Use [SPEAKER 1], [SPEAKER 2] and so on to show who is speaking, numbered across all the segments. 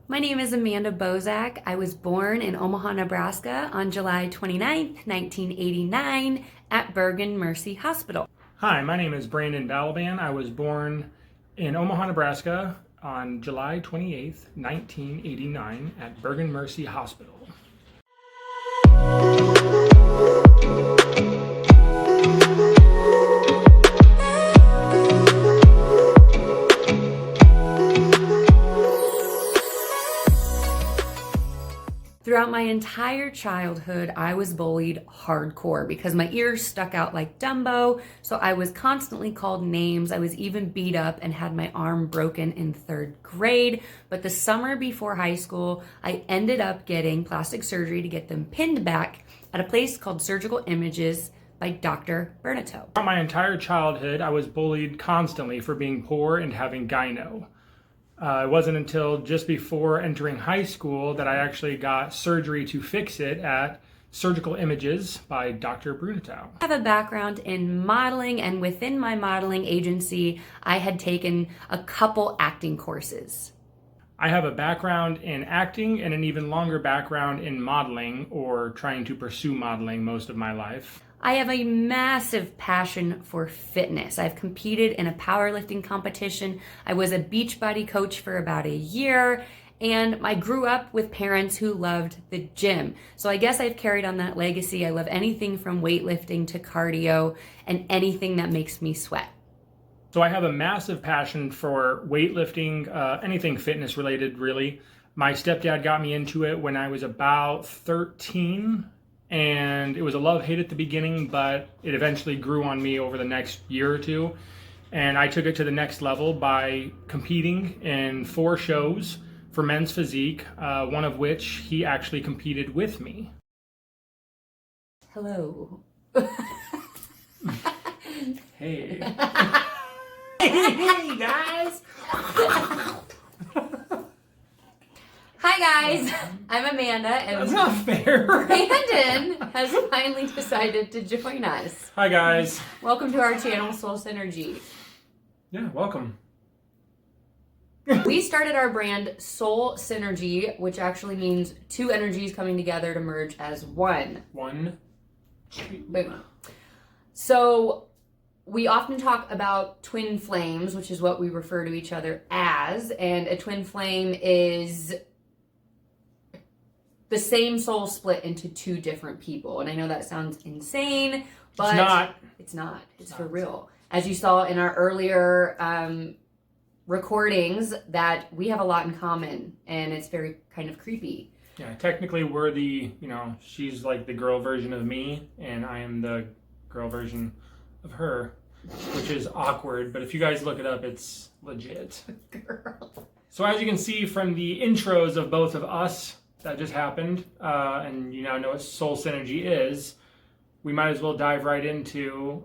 [SPEAKER 1] My name is Amanda Bozak. I was born in Omaha, Nebraska on July 29th, 1989 at Bergen Mercy Hospital.
[SPEAKER 2] Hi, my name is Brandon Balaban. I was born in Omaha, Nebraska on July 28th, 1989 at Bergen Mercy Hospital.
[SPEAKER 1] Throughout my entire childhood, I was bullied hardcore because my ears stuck out like Dumbo, so I was constantly called names. I was even beat up and had my arm broken in 3rd grade. But the summer before high school, I ended up getting plastic surgery to get them pinned back at a place called Surgical Images by Dr. Bernato.
[SPEAKER 2] Throughout my entire childhood, I was bullied constantly for being poor and having gyno. It wasn't until just before entering high school that I actually got surgery to fix it at Surgical Images by Dr. Bernato.
[SPEAKER 1] I have a background in modeling, and within my modeling agency, I had taken a couple acting courses.
[SPEAKER 2] I have a background in acting and an even longer background in modeling, or trying to pursue modeling, most of my life.
[SPEAKER 1] I have a massive passion for fitness. I've competed in a powerlifting competition. I was a Beachbody coach for about a year, and I grew up with parents who loved the gym. So I guess I've carried on that legacy. I love anything from weightlifting to cardio and anything that makes me sweat.
[SPEAKER 2] So I have a massive passion for weightlifting, anything fitness related, really. My stepdad got me into it when I was about 13. And it was a love-hate at the beginning, but it eventually grew on me over the next year or two. And I took it to the next level by competing in 4 shows for Men's Physique, one of which he actually competed with me.
[SPEAKER 1] Hello.
[SPEAKER 2] Hey. Hey, guys.
[SPEAKER 1] Hi guys, I'm Amanda, and
[SPEAKER 2] That's not fair.
[SPEAKER 1] Brandon has finally decided to join us.
[SPEAKER 2] Hi, guys.
[SPEAKER 1] Welcome to our channel, Soul Synergy.
[SPEAKER 2] Yeah, welcome.
[SPEAKER 1] We started our brand Soul Synergy, which actually means 2 energies coming together to merge as one.
[SPEAKER 2] One.
[SPEAKER 1] Boom. So we often talk about twin flames, which is what we refer to each other as, and a twin flame is the same soul split into 2 different people. And I know that sounds insane, but
[SPEAKER 2] It's not.
[SPEAKER 1] It's not. It's for real. As you saw in our earlier recordings, that we have a lot in common, and it's very kind of creepy.
[SPEAKER 2] Yeah, technically we're the, she's like the girl version of me, and I am the girl version of her, which is awkward, but if you guys look it up, it's legit.
[SPEAKER 1] Girl.
[SPEAKER 2] So as you can see from the intros of both of us, that just happened, and you now know what Soul Synergy is, we might as well dive right into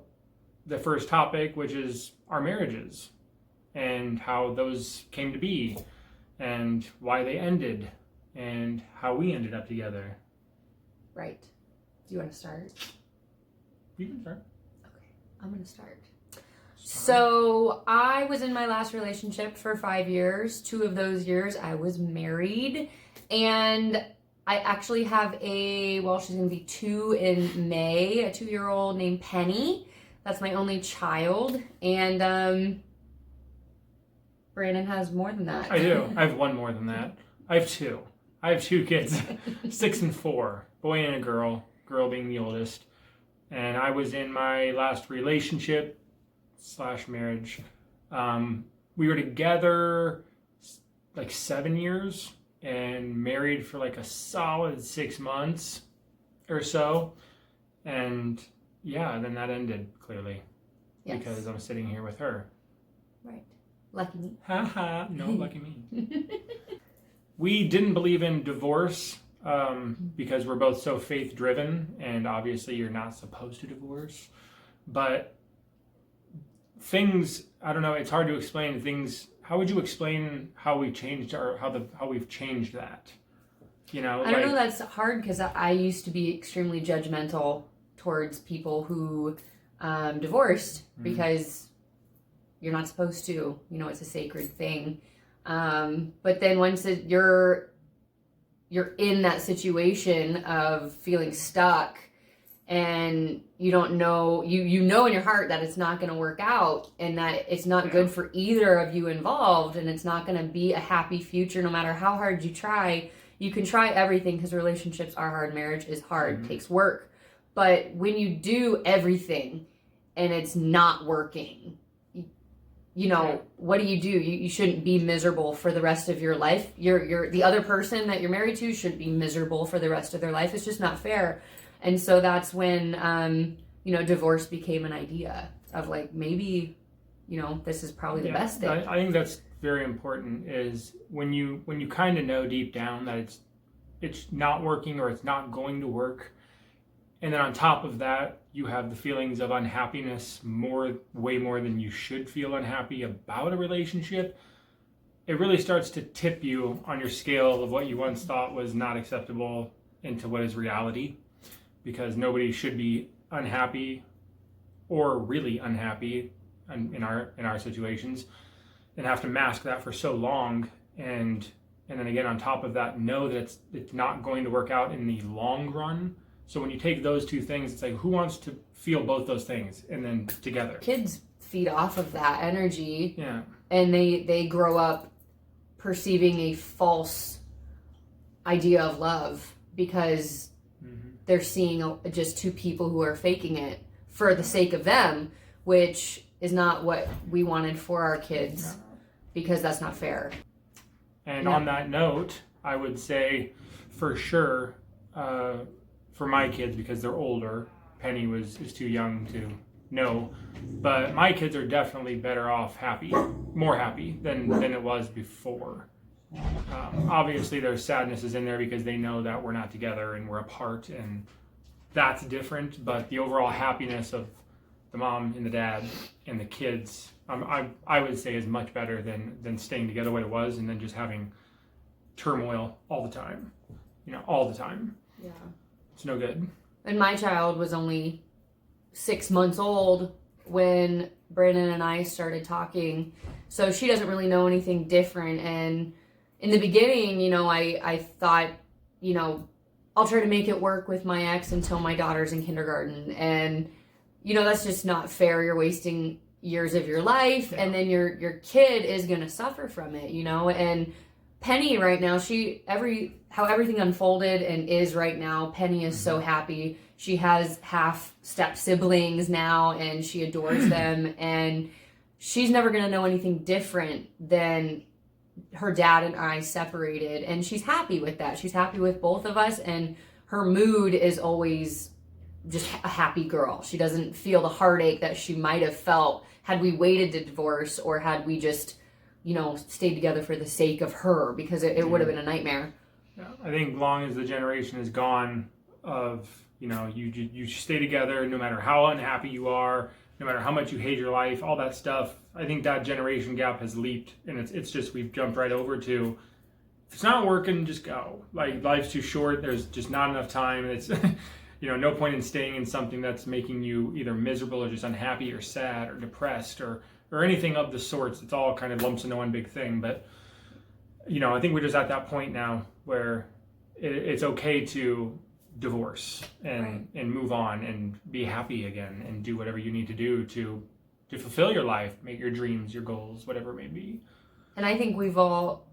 [SPEAKER 2] the first topic, which is our marriages and how those came to be and why they ended and how we ended up together.
[SPEAKER 1] Right. Do you want to start?
[SPEAKER 2] You can start.
[SPEAKER 1] Okay, I'm going to start. So I was in my last relationship for 5 years. 2 of those years I was married. And I actually have she's going to be 2 in May, a 2-year-old named Penny. That's my only child. And Brandon has more than that.
[SPEAKER 2] I do. I have 1 more than that. I have 2. I have 2 kids, 6 and 4, boy and a girl being the oldest. And I was in my last relationship / marriage. We were together like 7 years and married for like a solid 6 months or so. And yeah, then that ended clearly. Yes. Because I'm sitting here with her.
[SPEAKER 1] Right. Lucky me.
[SPEAKER 2] Haha, no, lucky me. We didn't believe in divorce because we're both so faith driven, and obviously you're not supposed to divorce. But things, I don't know, it's hard to explain things. How would you explain how we changed how we've changed that? I
[SPEAKER 1] don't know, that's hard because I used to be extremely judgmental towards people who divorced because you're not supposed to, it's a sacred thing. But then once you're in that situation of feeling stuck, and you don't know, you know in your heart that it's not going to work out, and that it's not good for either of you involved, and it's not going to be a happy future no matter how hard you try. You can try everything, because relationships are hard, marriage is hard, takes work. But when you do everything and it's not working, what do? You shouldn't be miserable for the rest of your life. You're the other person that you're married to shouldn't be miserable for the rest of their life. It's just not fair. And so that's when, divorce became an idea of like, maybe, this is probably the best thing.
[SPEAKER 2] I think that's very important, is when you kind of know deep down that it's not working or it's not going to work. And then on top of that, you have the feelings of unhappiness way more than you should feel unhappy about a relationship. It really starts to tip you on your scale of what you once thought was not acceptable into what is reality. Because nobody should be unhappy or really unhappy in our situations, and have to mask that for so long, and then again on top of that, know that it's not going to work out in the long run. So when you take those two things, it's like, who wants to feel both those things and then together?
[SPEAKER 1] Kids feed off of that energy,
[SPEAKER 2] and
[SPEAKER 1] they grow up perceiving a false idea of love, because they're seeing just two people who are faking it for the sake of them, which is not what we wanted for our kids, because that's not fair.
[SPEAKER 2] And on that note, I would say for sure, for my kids, because they're older, Penny is too young to know, but my kids are definitely better off more happy than it was before. Obviously there's sadnesses in there because they know that we're not together and we're apart, and that's different, but the overall happiness of the mom and the dad and the kids, I would say, is much better than staying together what it was, and then just having turmoil all the time. All the time.
[SPEAKER 1] Yeah.
[SPEAKER 2] It's no good.
[SPEAKER 1] And my child was only 6 months old when Brandon and I started talking, so she doesn't really know anything different. And in the beginning, I thought, I'll try to make it work with my ex until my daughter's in kindergarten. And, that's just not fair. You're wasting years of your life, and then your kid is going to suffer from it, And Penny right now, how everything unfolded and is right now, Penny is so happy. She has half-step siblings now, and she adores them. And she's never going to know anything different than her dad and I separated, and she's happy with that. She's happy with both of us, and her mood is always just a happy girl. She doesn't feel the heartache that she might have felt had we waited to divorce, or had we just, stayed together for the sake of her, because it would have been a nightmare.
[SPEAKER 2] Yeah, I think long as the generation is gone of, you stay together no matter how unhappy you are, no matter how much you hate your life, all that stuff, I think that generation gap has leaped, and it's just, we've jumped right over to, if it's not working, just go. Like, life's too short, there's just not enough time, and it's, no point in staying in something that's making you either miserable or just unhappy or sad or depressed or anything of the sorts. It's all kind of lumps into one big thing. But, I think we're just at that point now where it's okay to divorce and move on and be happy again and do whatever you need to do to fulfill your life, make your dreams, your goals, whatever it may be.
[SPEAKER 1] And I think we've all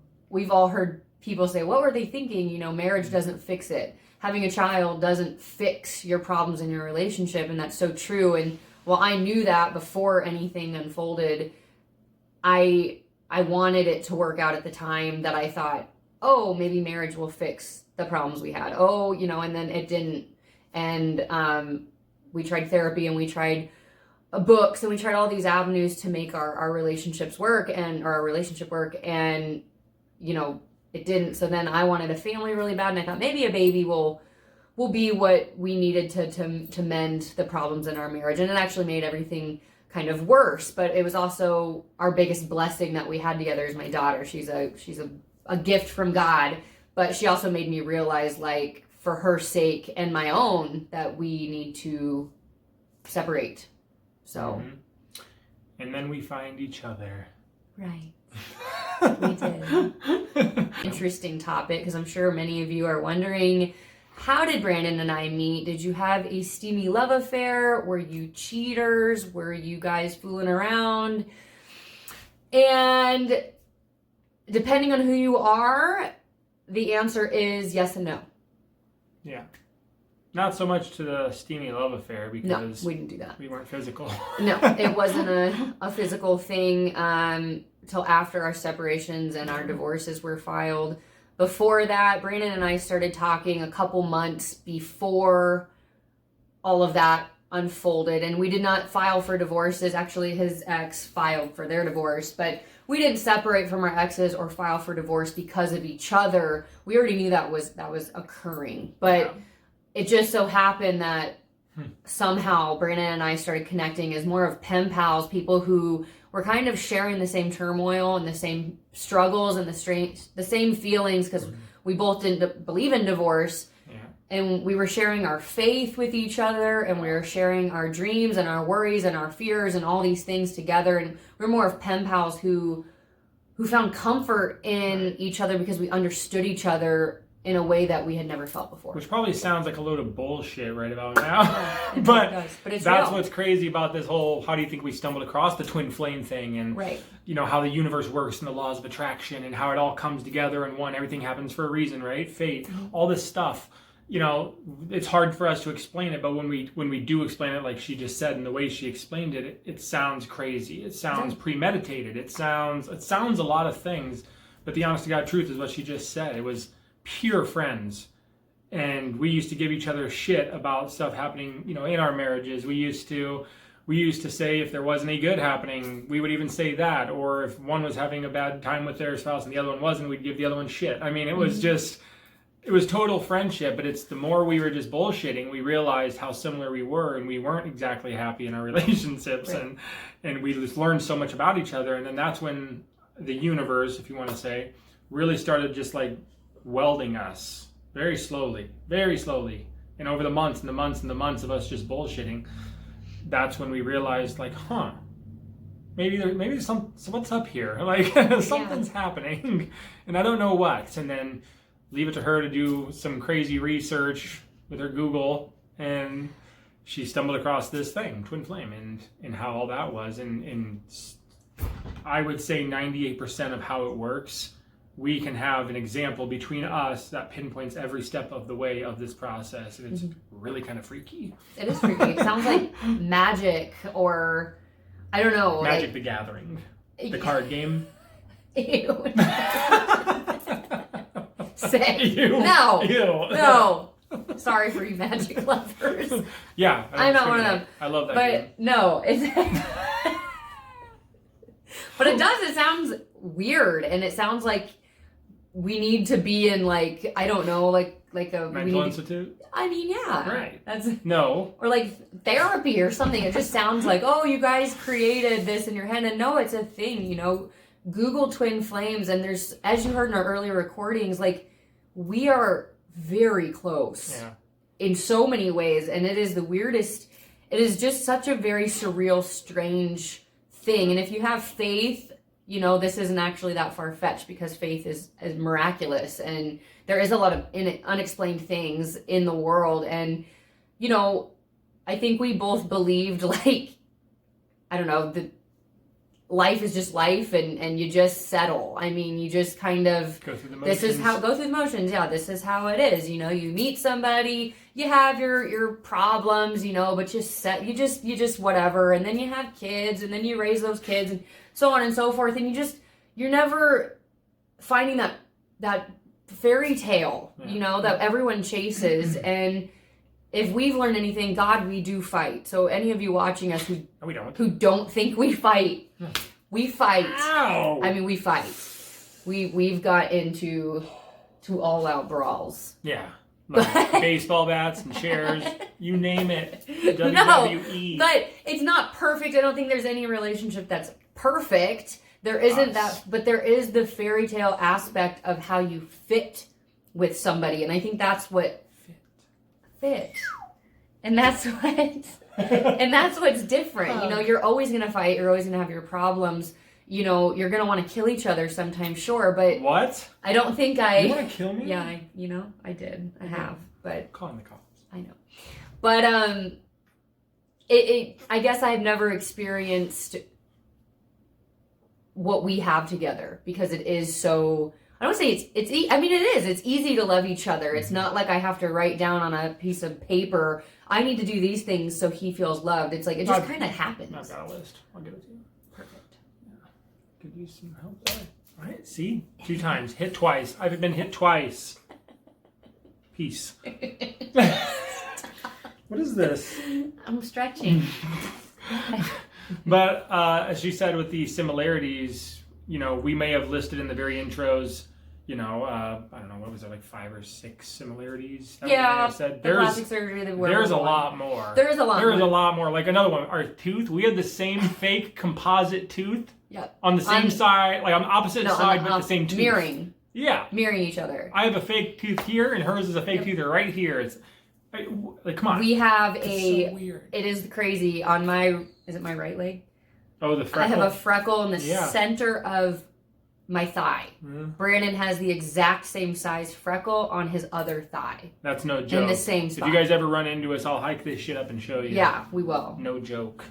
[SPEAKER 1] heard people say, what were they thinking? Marriage doesn't fix it. Having a child doesn't fix your problems in your relationship. And that's so true. And while I knew that before anything unfolded, I wanted it to work out at the time that I thought, oh, maybe marriage will fix the problems we had. Oh, and then it didn't. And we tried therapy, and we tried books, and we tried all these avenues to make our relationships work, or our relationship work. And, it didn't. So then I wanted a family really bad, and I thought maybe a baby will be what we needed to mend the problems in our marriage. And it actually made everything kind of worse. But it was also our biggest blessing that we had together is my daughter. She's a gift from God, but she also made me realize, like, for her sake and my own, that we need to separate. So.
[SPEAKER 2] And then we find each other.
[SPEAKER 1] Right. We did. Interesting topic, because I'm sure many of you are wondering, how did Brandon and I meet? Did you have a steamy love affair? Were you cheaters? Were you guys fooling around? And depending on who you are, the answer is yes and no.
[SPEAKER 2] Yeah. Not so much to the steamy love affair, because
[SPEAKER 1] no, we didn't do that.
[SPEAKER 2] We weren't physical.
[SPEAKER 1] No, it wasn't a physical thing till after our separations and our divorces were filed. Before that, Brandon and I started talking a couple months before all of that unfolded, and we did not file for divorces. Actually, his ex filed for their divorce, but we didn't separate from our exes or file for divorce because of each other. We already knew that was occurring, but
[SPEAKER 2] Yeah.
[SPEAKER 1] It just so happened that somehow Brandon and I started connecting as more of pen pals, people who were kind of sharing the same turmoil and the same struggles and the same feelings, because we both didn't believe in divorce.
[SPEAKER 2] Yeah.
[SPEAKER 1] And we were sharing our faith with each other, and we were sharing our dreams and our worries and our fears and all these things together. And we're more of pen pals who found comfort in each other because we understood each other in a way that we had never felt before.
[SPEAKER 2] Which probably sounds like a load of bullshit right about now.
[SPEAKER 1] Yeah,
[SPEAKER 2] but
[SPEAKER 1] it does. But it's
[SPEAKER 2] that's
[SPEAKER 1] real.
[SPEAKER 2] What's crazy about this whole, how do you think we stumbled across the twin flame thing, and
[SPEAKER 1] Right.
[SPEAKER 2] you know how the universe works and the laws of attraction and how it all comes together in one, everything happens for a reason, right? Fate, all this stuff. You know, it's hard for us to explain it, but when we do explain it, like she just said, and the way she explained it, it sounds crazy. It sounds premeditated. It sounds a lot of things. But the honest to God truth is what she just said. It was pure friends. And we used to give each other shit about stuff happening, you know, in our marriages. We used to say if there wasn't any good happening, we would even say that. Or if one was having a bad time with their spouse and the other one wasn't, we'd give the other one shit. I mean, it was just, it was total friendship. But it's the more we were just bullshitting, we realized how similar we were, and we weren't exactly happy in our relationships.
[SPEAKER 1] Right.
[SPEAKER 2] And we just learned so much about each other. And then that's when the universe, if you want to say, really started just like welding us. Very slowly. And over the months and the months and the months of us just bullshitting, that's when we realized, like, maybe there's what's up here? Like, something's happening, and I don't know what. And then leave it to her to do some crazy research with her Google, and she stumbled across this thing, twin flame, and how all that was. And I would say 98% of how it works, we can have an example between us that pinpoints every step of the way of this process. And it's really kind of freaky.
[SPEAKER 1] It is freaky. It sounds like magic, or I don't know.
[SPEAKER 2] Magic
[SPEAKER 1] like,
[SPEAKER 2] the Gathering. The card game.
[SPEAKER 1] Ew. Sick.
[SPEAKER 2] Ew.
[SPEAKER 1] No.
[SPEAKER 2] Ew.
[SPEAKER 1] No. Sorry for you magic lovers.
[SPEAKER 2] Yeah.
[SPEAKER 1] I'm not one of them.
[SPEAKER 2] I love that
[SPEAKER 1] But
[SPEAKER 2] game.
[SPEAKER 1] no, but it does. It sounds weird, and it sounds like we need to be in, like, I don't know, like a
[SPEAKER 2] Mental institute?
[SPEAKER 1] I mean, yeah.
[SPEAKER 2] Right.
[SPEAKER 1] That's
[SPEAKER 2] No.
[SPEAKER 1] or like therapy or something. It just sounds like, oh, you guys created this in your head, and no, it's a thing. You know, Google twin flames, and there's, as you heard in our earlier recordings, like, we are very close in so many ways, and it is the weirdest. It is just such a very surreal, strange thing. And if you have faith, you know, this isn't actually that far-fetched, because faith is miraculous, and there is a lot of unexplained things in the world. And, you know, I think we both believed, like, I don't know, that life is just life, and you just settle. I mean, you just kind of
[SPEAKER 2] go through the motions.
[SPEAKER 1] Go through the motions. Yeah, this is how it is. You know, you meet somebody, you have your problems, you know, but you just whatever, and then you have kids, and then you raise those kids, and so on and so forth, and you're never finding that fairy tale, you know, that everyone chases. And if we've learned anything, God, we do fight. So any of you watching us who don't think we fight, we fight.
[SPEAKER 2] Ow.
[SPEAKER 1] I mean, we fight. We've got into all out brawls.
[SPEAKER 2] Yeah. Like baseball bats and chairs, you name it. WWE.
[SPEAKER 1] No, but it's not perfect. I don't think there's any relationship that's perfect. There isn't that, but there is the fairy tale aspect of how you fit with somebody, and I think that's what fit. And that's what's different. You know, you're always gonna fight. You're always gonna have your problems. you know, you're going to want to kill each other sometimes, sure, but
[SPEAKER 2] What?
[SPEAKER 1] I don't think
[SPEAKER 2] You want to kill me?
[SPEAKER 1] Yeah, I did. I have, but
[SPEAKER 2] Calling the cops.
[SPEAKER 1] I know. But I guess I've never experienced what we have together because it is so, I don't say I mean, it is. It's easy to love each other. It's not like I have to write down on a piece of paper, I need to do these things so he feels loved. It's like, it just kind of happens.
[SPEAKER 2] I've got a list. I'll give it to you.
[SPEAKER 1] Perfect.
[SPEAKER 2] Yeah. Could use some help there. All right, see? 2 times. Hit twice. I've been hit twice. Peace. What is this?
[SPEAKER 1] I'm stretching.
[SPEAKER 2] But as you said with the similarities, you know, we may have listed in the very intros, you know, I don't know, what was it, like 5 or 6 similarities? That
[SPEAKER 1] Yeah,
[SPEAKER 2] said.
[SPEAKER 1] the plastic surgery.
[SPEAKER 2] There's a lot more.
[SPEAKER 1] There is a lot more.
[SPEAKER 2] There is a lot more. Like another one, our tooth. We had the same fake composite tooth.
[SPEAKER 1] Yep.
[SPEAKER 2] On the same side, like on the opposite side, but the same tooth.
[SPEAKER 1] Mirroring.
[SPEAKER 2] Yeah.
[SPEAKER 1] Mirroring each other.
[SPEAKER 2] I have a fake tooth here, and hers is a fake tooth right here. It's like, come on.
[SPEAKER 1] We have
[SPEAKER 2] so weird.
[SPEAKER 1] It is crazy. On my, is it my right leg?
[SPEAKER 2] Oh, the freckle.
[SPEAKER 1] I have a freckle in the center of my thigh.
[SPEAKER 2] Mm-hmm.
[SPEAKER 1] Brandon has the exact same size freckle on his other thigh.
[SPEAKER 2] That's no joke.
[SPEAKER 1] In the same spot.
[SPEAKER 2] If you guys ever run into us, I'll hike this shit up and show you.
[SPEAKER 1] Yeah, we will.
[SPEAKER 2] No joke.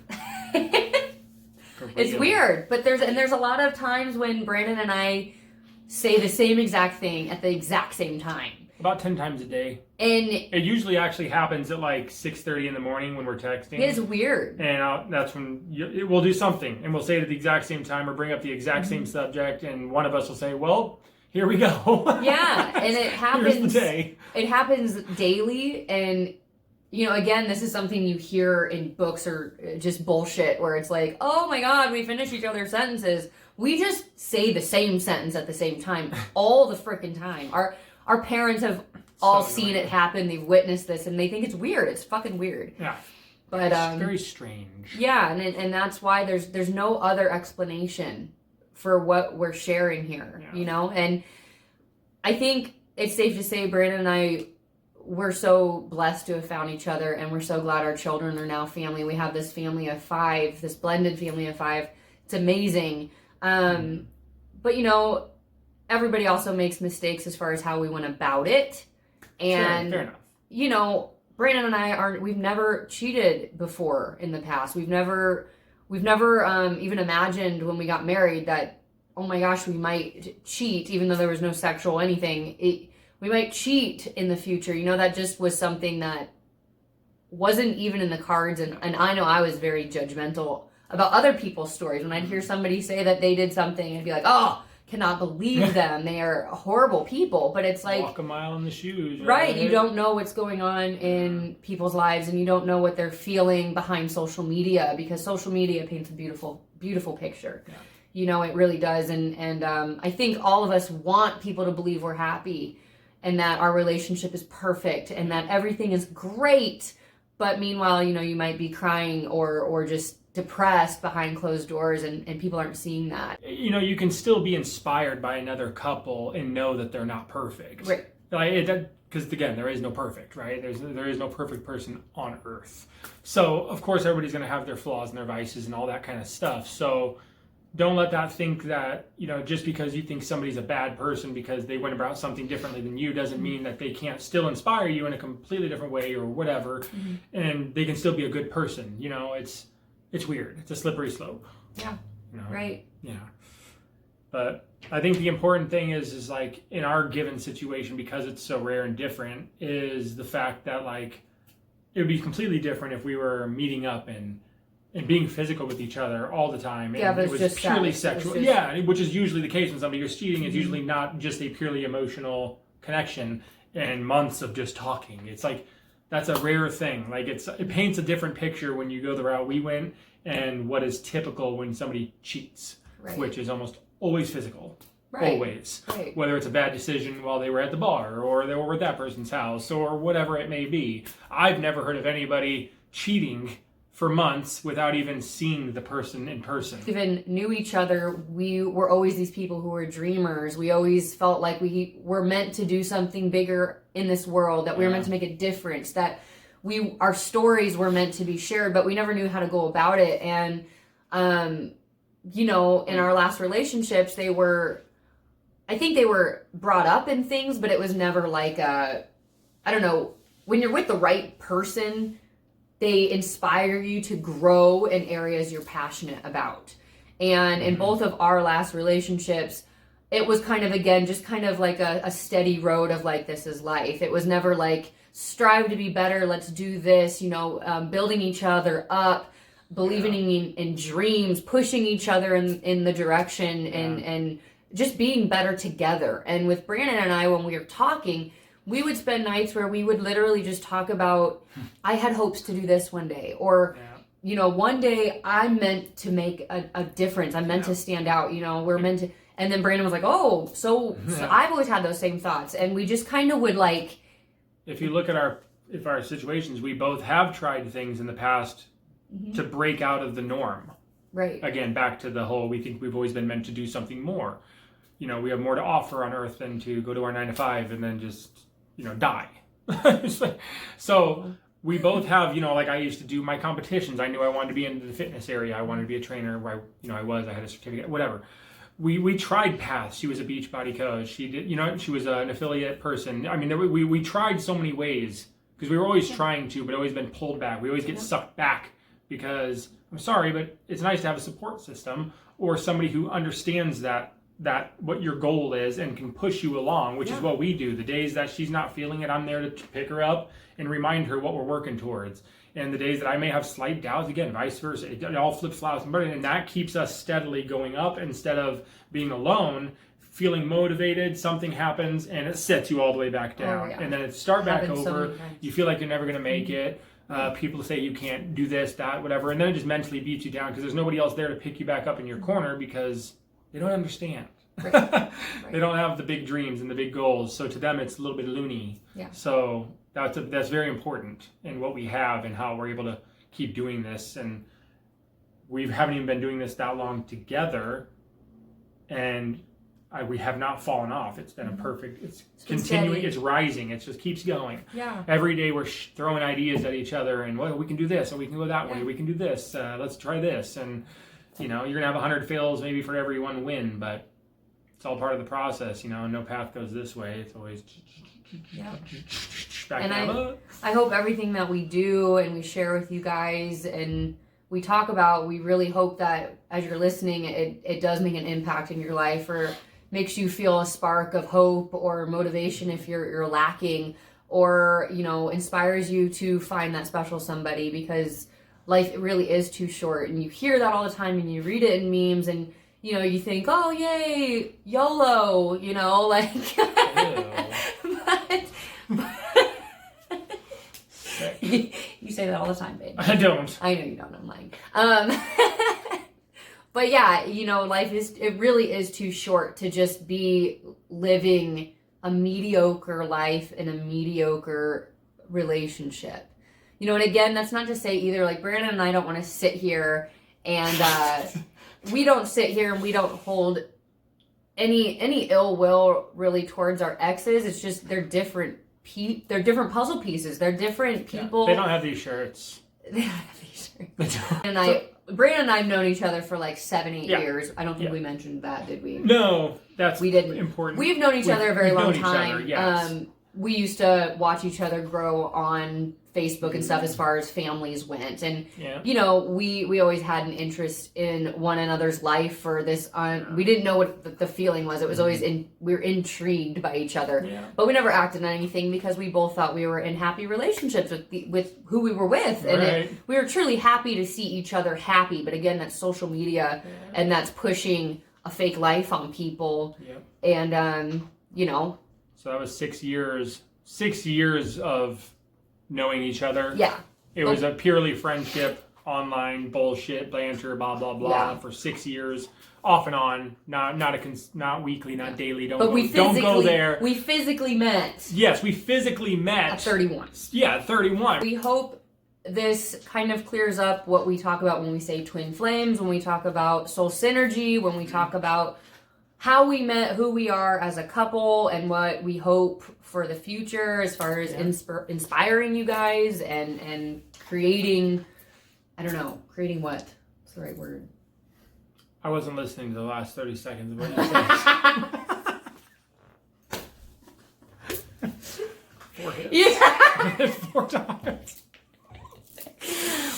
[SPEAKER 1] It's weird, but there's a lot of times when Brandon and I say the same exact thing at the exact same time.
[SPEAKER 2] About 10 times a day.
[SPEAKER 1] And
[SPEAKER 2] it usually actually happens at like 6:30 in the morning when we're texting.
[SPEAKER 1] It's weird.
[SPEAKER 2] And that's when we'll do something, and we'll say it at the exact same time or bring up the exact same subject, and one of us will say, well, here we go.
[SPEAKER 1] Yeah, and it happens.
[SPEAKER 2] Here's the day.
[SPEAKER 1] It happens daily, and you know, again, this is something you hear in books or just bullshit where it's like, oh my God, we finish each other's sentences. We just say the same sentence at the same time all the freaking time. Our parents have all seen it happen. They've witnessed this, and they think it's weird. It's fucking weird.
[SPEAKER 2] Yeah.
[SPEAKER 1] But
[SPEAKER 2] it's very strange.
[SPEAKER 1] Yeah, and that's why there's no other explanation for what we're sharing here, you know? And I think it's safe to say Brandon and I, we're so blessed to have found each other, and we're so glad our children are now family. We have this family of 5, this blended family of 5. It's amazing. But you know, everybody also makes mistakes as far as how we went about it. And,
[SPEAKER 2] fair enough.
[SPEAKER 1] You know, Brandon and I we've never cheated before in the past. We've never even imagined when we got married that, oh my gosh, we might cheat, even though there was no sexual anything. We might cheat in the future. You know, that just was something that wasn't even in the cards. And I know I was very judgmental about other people's stories. When I'd hear somebody say that they did something, I'd be like, oh, cannot believe them. They are horrible people. But it's like,
[SPEAKER 2] walk a mile in the shoes.
[SPEAKER 1] Right. You don't know what's going on in people's lives, and you don't know what they're feeling behind social media, because social media paints a beautiful, beautiful picture. Yeah. You know, it really does. And I think all of us want people to believe we're happy and that our relationship is perfect and that everything is great. But meanwhile, you know, you might be crying or just depressed behind closed doors, and people aren't seeing that.
[SPEAKER 2] You know, you can still be inspired by another couple and know that they're not perfect.
[SPEAKER 1] Right.
[SPEAKER 2] Because again, there is no perfect, right? There is no perfect person on earth. So of course everybody's going to have their flaws and their vices and all that kind of stuff. So don't let that think that, you know, just because you think somebody's a bad person because they went about something differently than you doesn't mean that they can't still inspire you in a completely different way or whatever. Mm-hmm. And they can still be a good person. You know, it's weird. It's a slippery slope.
[SPEAKER 1] Yeah.
[SPEAKER 2] You know?
[SPEAKER 1] Right.
[SPEAKER 2] Yeah. But I think the important thing is like in our given situation, because it's so rare and different, is the fact that like it would be completely different if we were meeting up and being physical with each other all the time.
[SPEAKER 1] Yeah, but
[SPEAKER 2] it was
[SPEAKER 1] just
[SPEAKER 2] purely
[SPEAKER 1] sex.
[SPEAKER 2] sexual. Yeah, which is usually the case when somebody goes cheating. It's usually not just a purely emotional connection and months of just talking. It's like that's a rare thing. Like it paints a different picture when you go the route we went and what is typical when somebody cheats, right. Which is almost always physical. Right. Always. Right. Whether it's a bad decision while they were at the bar or they were at that person's house or whatever it may be. I've never heard of anybody cheating for months without even seeing the person in person.
[SPEAKER 1] Even knew each other. We were always these people who were dreamers. We always felt like we were meant to do something bigger in this world, that we were meant to make a difference, that our stories were meant to be shared, but we never knew how to go about it. And you know, in our last relationships, I think they were brought up in things, but it was never like I don't know, when you're with the right person, they inspire you to grow in areas you're passionate about. And in both of our last relationships, it was kind of, again, just kind of like a steady road of like, this is life. It was never like, strive to be better, let's do this, you know, building each other up, believing in dreams, pushing each other in the direction, and just being better together. And with Brandon and I, when we were talking, we would spend nights where we would literally just talk about, I had hopes to do this one day, or you know, one day I'm meant to make a difference. I'm meant to stand out, you know, we're meant to. And then Brandon was like, oh, so I've always had those same thoughts. And we just kind of would like. If
[SPEAKER 2] you look at our situations, we both have tried things in the past to break out of the norm.
[SPEAKER 1] Right.
[SPEAKER 2] Again, back to the whole, we think we've always been meant to do something more. You know, we have more to offer on earth than to go to our 9 to 5 and then just, you know, die. So we both have, you know, like I used to do my competitions. I knew I wanted to be in the fitness area. I wanted to be a trainer where I had a certificate, whatever. We tried paths. She was a beach body coach. She did, you know, she was an affiliate person. I mean, we tried so many ways because we were always trying to, but always been pulled back. We always get sucked back because, I'm sorry, but it's nice to have a support system or somebody who understands that what your goal is and can push you along, which is what we do. The days that she's not feeling it, I'm there to pick her up and remind her what we're working towards. And the days that I may have slight doubts, again, vice versa, it all flips flowers, and that keeps us steadily going up instead of being alone, feeling motivated, something happens, and it sets you all the way back down. And then it start back over, you feel like you're never going to make it. People say you can't do this, that, whatever, and then it just mentally beats you down because there's nobody else there to pick you back up in your corner because they don't understand. Right. They don't have the big dreams and the big goals, so to them it's a little bit loony. So that's very important in what we have and how we're able to keep doing this. And we haven't even been doing this that long together, and we have not fallen off. It's been a perfect, it's continuing, it's rising, it just keeps going. Every day we're throwing ideas at each other, and well, we can do this, or we can go that way, we can do this, let's try this. And you know, you're gonna have 100 fails maybe for every one win, but it's all part of the process. You know, no path goes this way. It's always back
[SPEAKER 1] and
[SPEAKER 2] down.
[SPEAKER 1] I hope everything that we do and we share with you guys and we talk about, we really hope that as you're listening, it does make an impact in your life, or makes you feel a spark of hope or motivation if you're lacking, or, you know, inspires you to find that special somebody, because life really is too short. And you hear that all the time and you read it in memes and, you know, you think, oh, yay, YOLO, you know, like, you say that all the time, babe.
[SPEAKER 2] I don't.
[SPEAKER 1] I know you don't, I'm lying. But yeah, you know, it really is too short to just be living a mediocre life in a mediocre relationship. You know, and again, that's not to say either, like, Brandon and I don't want to sit here and, we don't sit here and we don't hold any ill will really towards our exes. It's just they're different puzzle pieces. They're different people.
[SPEAKER 2] They don't have these shirts.
[SPEAKER 1] They don't have these shirts. And Brandon and I have known each other for like 7-8 years. I don't think we mentioned that, did we?
[SPEAKER 2] No,
[SPEAKER 1] we didn't.
[SPEAKER 2] Important.
[SPEAKER 1] We've known each other a very long time.
[SPEAKER 2] Other, yes.
[SPEAKER 1] We used to watch each other grow on Facebook and stuff as far as families went. And, you know, we always had an interest in one another's life for this. We didn't know what the feeling was. It was always, we were intrigued by each other. But we never acted on anything because we both thought we were in happy relationships with who we were with. And we were truly happy to see each other happy. But again, that's social media and that's pushing a fake life on people. And, you know.
[SPEAKER 2] So that was 6 years. 6 years of knowing each other. It was a purely friendship, online bullshit, banter, blah blah blah, for 6 years, off and on, not weekly, not daily. Don't go there.
[SPEAKER 1] We physically met.
[SPEAKER 2] Yes, we physically met
[SPEAKER 1] at 31.
[SPEAKER 2] Yeah, 31.
[SPEAKER 1] We hope this kind of clears up what we talk about when we say twin flames, when we talk about soul synergy, when we talk about how we met, who we are as a couple, and what we hope for the future as far as inspiring you guys and creating, I don't know, creating what? What's the right word?
[SPEAKER 2] I wasn't listening to the last 30 seconds of what you said. 4 hits.
[SPEAKER 1] Yeah.
[SPEAKER 2] 4 times.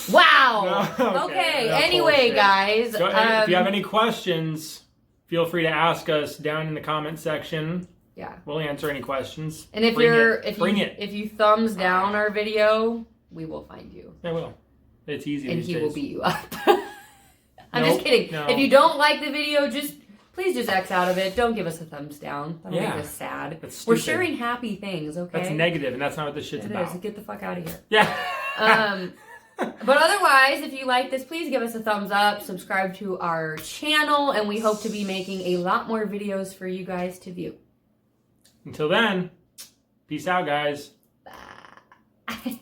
[SPEAKER 1] Wow.
[SPEAKER 2] No,
[SPEAKER 1] Okay.
[SPEAKER 2] no
[SPEAKER 1] Anyway,
[SPEAKER 2] bullshit.
[SPEAKER 1] guys.
[SPEAKER 2] So, if you have any questions, feel free to ask us down in the comment section.
[SPEAKER 1] Yeah.
[SPEAKER 2] We'll answer any questions.
[SPEAKER 1] And if you thumbs down our video, we will find you.
[SPEAKER 2] I will. It's easy.
[SPEAKER 1] And
[SPEAKER 2] these
[SPEAKER 1] he
[SPEAKER 2] days.
[SPEAKER 1] will beat you up. I'm
[SPEAKER 2] Nope,
[SPEAKER 1] just kidding.
[SPEAKER 2] no.
[SPEAKER 1] If you don't like the video, please just X out of it. Don't give us a thumbs down. That'll make us sad.
[SPEAKER 2] That's
[SPEAKER 1] We're
[SPEAKER 2] stupid.
[SPEAKER 1] sharing happy things, okay?
[SPEAKER 2] That's negative, and that's not what this shit's
[SPEAKER 1] It
[SPEAKER 2] about.
[SPEAKER 1] is. Get the fuck out of here.
[SPEAKER 2] Yeah.
[SPEAKER 1] But otherwise, if you like this, please give us a thumbs up, subscribe to our channel, and we hope to be making a lot more videos for you guys to view.
[SPEAKER 2] Until then, peace out, guys.
[SPEAKER 1] Bye.